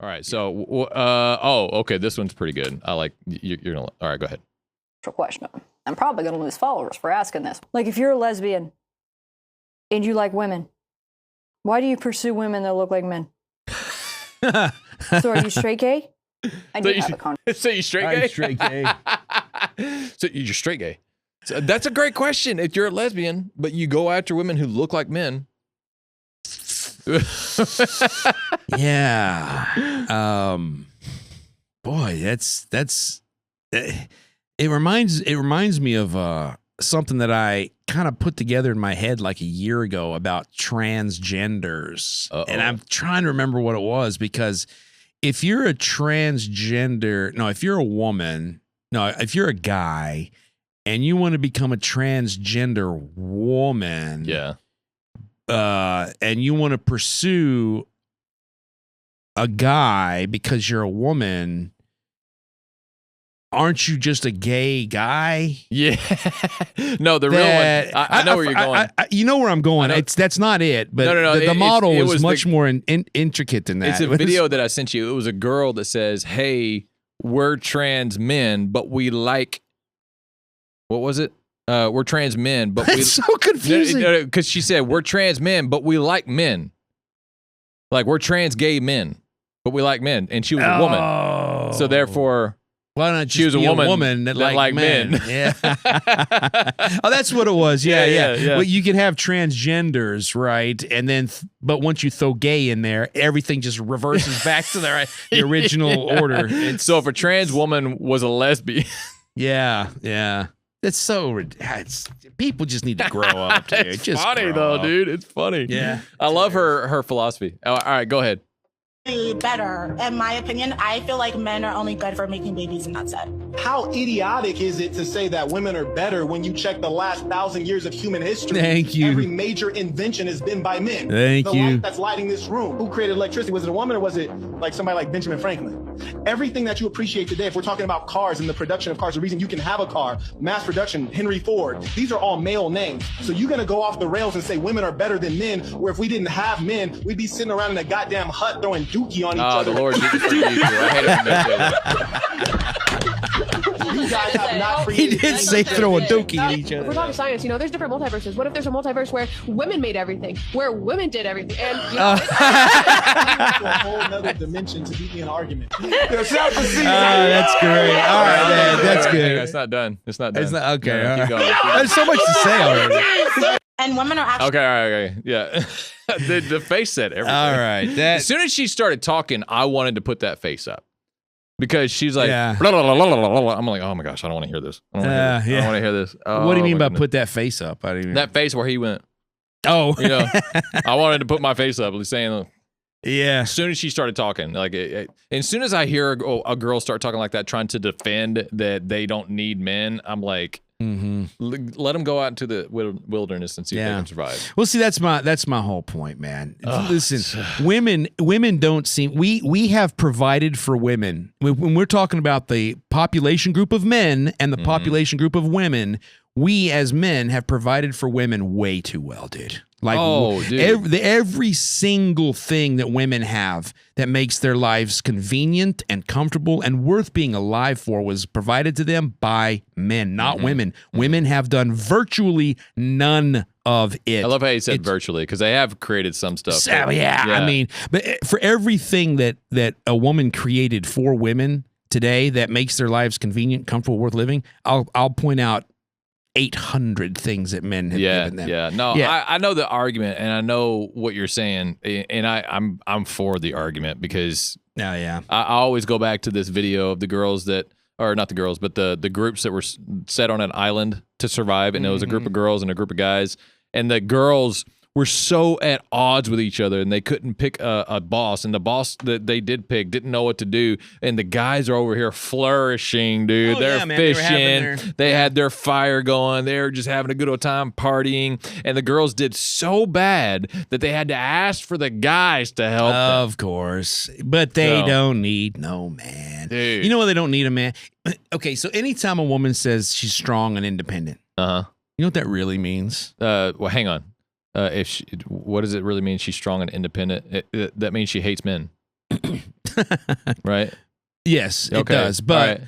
All right. So, okay. This one's pretty good. I like you're gonna. All right, go ahead. Question. I'm probably going to lose followers for asking this. Like, if you're a lesbian and you like women, why do you pursue women that look like men? So are you straight gay? I do have a contract. So you straight gay? I'm straight gay. So you're straight gay. So that's a great question. If you're a lesbian, but you go after women who look like men. Yeah. Boy, that's. It reminds me of something that I kind of put together in my head like a year ago about transgenders. And I'm trying to remember what it was, because if you're a if you're a woman, if you're a guy and you want to become a transgender woman, yeah, and you want to pursue a guy because you're a woman, aren't you just a gay guy? Yeah. No, the real one. I know where you're going. You know where I'm going. That's not it. But no. The model was much more intricate than that. It's a video that I sent you. It was a girl that says, "Hey, we're trans men, but we like." What was it? We're trans men, but That's so confusing. Because she said we're trans men, but we like men. Like, we're trans gay men, but we like men, and she was a woman, so therefore. Why not she was a woman that liked men? Yeah. Oh, that's what it was. Yeah. Well, you can have transgenders, right? And then, but once you throw gay in there, everything just reverses back to the original order. So if a trans woman was a lesbian. Yeah. That's so. People just need to grow up. Dude. It's just funny though, dude. It's funny. Yeah. I love her philosophy. All right, go ahead. Better. In my opinion, I feel like men are only good for making babies, and that's it. How idiotic is it to say that women are better when you check the last 1,000 years of human history? Thank you. Every major invention has been by men. Thank you. The light that's lighting this room. Who created electricity? Was it a woman or was it like somebody like Benjamin Franklin? Everything that you appreciate today, if we're talking about cars and the production of cars, the reason you can have a car, mass production, Henry Ford, these are all male names. So you're going to go off the rails and say women are better than men, where if we didn't have men, we'd be sitting around in a goddamn hut throwing dookie on each other. Oh, the Lord Jesus forgive you. I hate it when they You guys have not He created did say throw a dookie at each If we're other. talking science, there's different multiverses. What if there's a multiverse where women made everything, where women did everything, and to a whole nother dimension to beat me in an argument. That's great. All right, man. That's good. It's not done. It's not done. It's not okay. No, keep going. There's so much to say already. And women are actually Okay. Yeah. the face said everything. All right. As soon as she started talking, I wanted to put that face up. Because she's like, Yeah. blah, blah, blah, blah, blah, blah. I'm like, oh my gosh, I don't want to hear this. I don't want to Yeah. hear this. What do you mean my by goodness. put that face up? I don't even. That face where he went, Oh. I wanted to put my face up, saying, Yeah. as soon as she started talking, like, as soon as I hear a girl start talking like that, trying to defend that they don't need men, I'm like, let them go out into the wilderness and see if they can survive. Well, see, that's my whole point, man. Listen, women don't seem we have provided for women when we're talking about the population group of men and the population group of women. We as men have provided for women way too well, dude. Like, every single thing that women have that makes their lives convenient and comfortable and worth being alive for was provided to them by men, not women. Women have done virtually none of it. I love how you said virtually, because they have created some stuff. So, I mean, but for everything that a woman created for women today that makes their lives convenient, comfortable, worth living, I'll point out 800 things that men have given them. I know the argument, and I know what you're saying, and I'm for the argument, because I always go back to this video of the girls that, or not the girls, but the groups that were set on an island to survive, and it was a group of girls and a group of guys, and the girls were so at odds with each other, and they couldn't pick a boss, and the boss that they did pick didn't know what to do, and the guys are over here flourishing, dude. They're fishing. They had their fire going. They were just having a good old time partying, and the girls did so bad that they had to ask for the guys to help them. Of course, but they don't need no man. Dude. You know why they don't need a man? Okay, so anytime a woman says she's strong and independent, you know what that really means? Well, hang on. What does it really mean? She's strong and independent. That means she hates men. Right? Yes, it does. But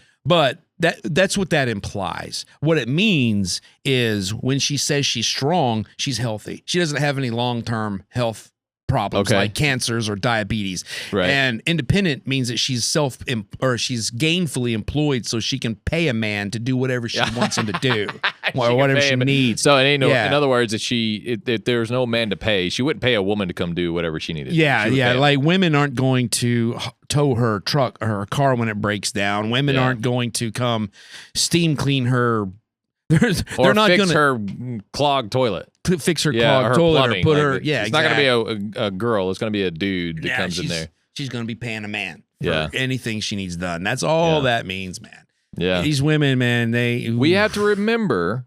that's what that implies. What it means is when she says she's strong, she's healthy. She doesn't have any long-term health problems like cancers or diabetes. Right. And independent means that she's she's gainfully employed, so she can pay a man to do whatever she wants him to do or whatever she needs. So it ain't no. In other words, if there's no man to pay, she wouldn't pay a woman to come do whatever she needed. Yeah, like women aren't going to tow her truck or her car when it breaks down. Women aren't going to come steam clean her. They're not fix gonna her clogged toilet. Fix her clogged toilet plumbing, or put her. It's not going to be a girl. It's going to be a dude that comes in there. She's going to be paying a man for anything she needs done. That's all that means, man. Yeah. These women, man, we have to remember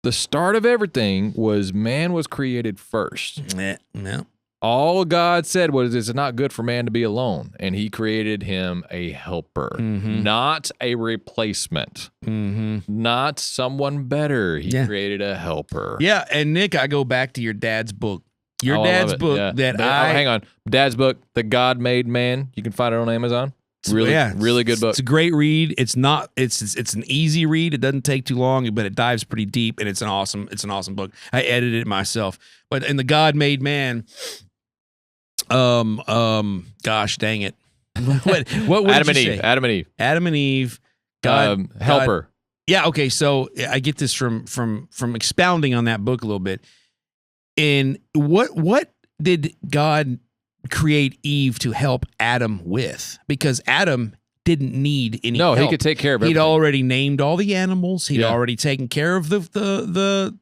the start of everything was man was created first. No. All God said was it's not good for man to be alone. And he created him a helper, not a replacement, not someone better. He created a helper. Yeah. And Nick, I go back to your dad's book. Your dad's book hang on. Dad's book, The God Made Man. You can find it on Amazon. Really good book. It's a great read. It's not. It's an easy read. It doesn't take too long, but it dives pretty deep, and it's an awesome book. I edited it myself. But in The God Made Man, gosh dang it, what Adam and Eve. Adam and Eve. God, helper. God. Yeah. Okay. So I get this from expounding on that book a little bit. And what did God create Eve to help Adam with? Because Adam didn't need any help. He could take care of everything. He'd already named all the animals. He'd already taken care of the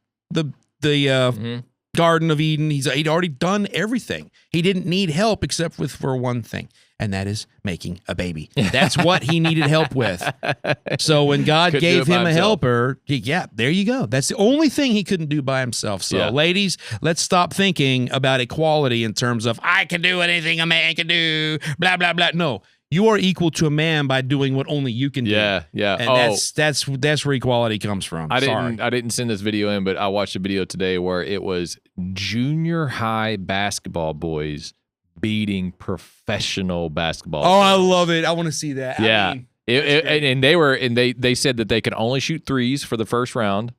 Garden of Eden. He'd already done everything. He didn't need help except for one thing, and that is making a baby. That's what he needed help with. So when God gave him a helper, there you go. That's the only thing he couldn't do by himself. So ladies, let's stop thinking about equality in terms of I can do anything a man can do, blah, blah, blah. No. You are equal to a man by doing what only you can do. Yeah. And that's where equality comes from. I didn't send this video in, but I watched a video today where it was junior high basketball boys beating professional basketball players. I love it. I want to see that. Yeah. They said that they could only shoot threes for the first round.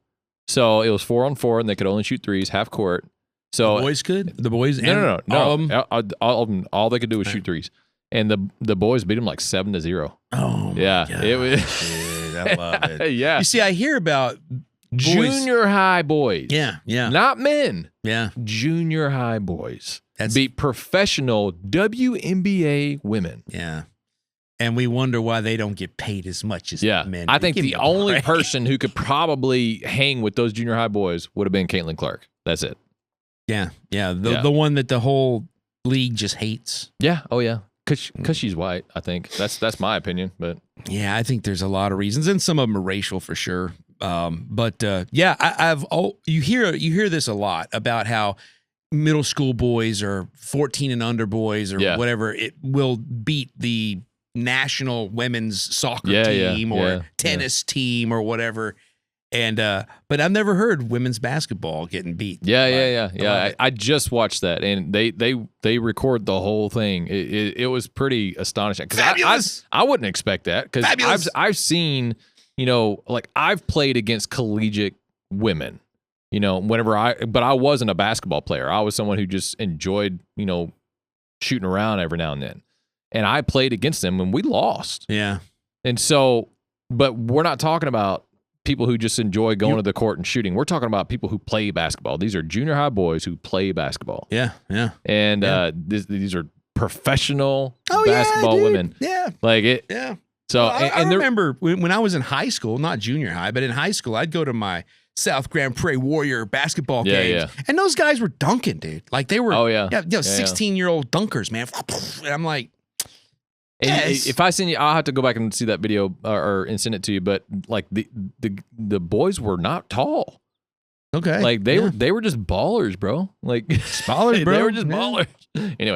So it was 4-on-4 and they could only shoot threes, half court. So the boys could? The boys? No. All of them, all they could do was shoot threes. And the boys beat them like 7-0. Oh, yeah. God. It was. Dude, I love it. Yeah. You see, I hear about junior high boys. Yeah. Not men. Yeah. Junior high boys beat professional WNBA women. Yeah. And we wonder why they don't get paid as much as men. I think the only person who could probably hang with those junior high boys would have been Caitlin Clark. That's it. Yeah. The one that the whole league just hates. Yeah. Oh, yeah. Because she's white, I think. That's my opinion. But yeah, I think there's a lot of reasons, and some of them are racial for sure. You hear this a lot about how middle school boys or 14 and under boys or whatever, it will beat the national women's soccer team or tennis team or whatever. And but I've never heard women's basketball getting beat. Yeah. I just watched that, and they record the whole thing. It was pretty astonishing. Fabulous. I wouldn't expect that because I've seen, like I've played against collegiate women. But I wasn't a basketball player. I was someone who just enjoyed shooting around every now and then, and I played against them and we lost. Yeah. And so, but we're not talking about people who just enjoy going to the court and shooting. We're talking about people who play basketball. These are junior high boys who play basketball. Yeah. And these are professional basketball women. Yeah. Like it. Yeah. So I remember when I was in high school, not junior high, but in high school, I'd go to my South Grand Prairie Warrior basketball games. And those guys were dunking, dude. Like they were 16-year-old dunkers, man. And I'm like, if I send you, I'll have to go back and see that video and send it to you. But like the boys were not tall. Okay. Like they were just ballers, bro. Like ballers, bro. They were just ballers. Anyway.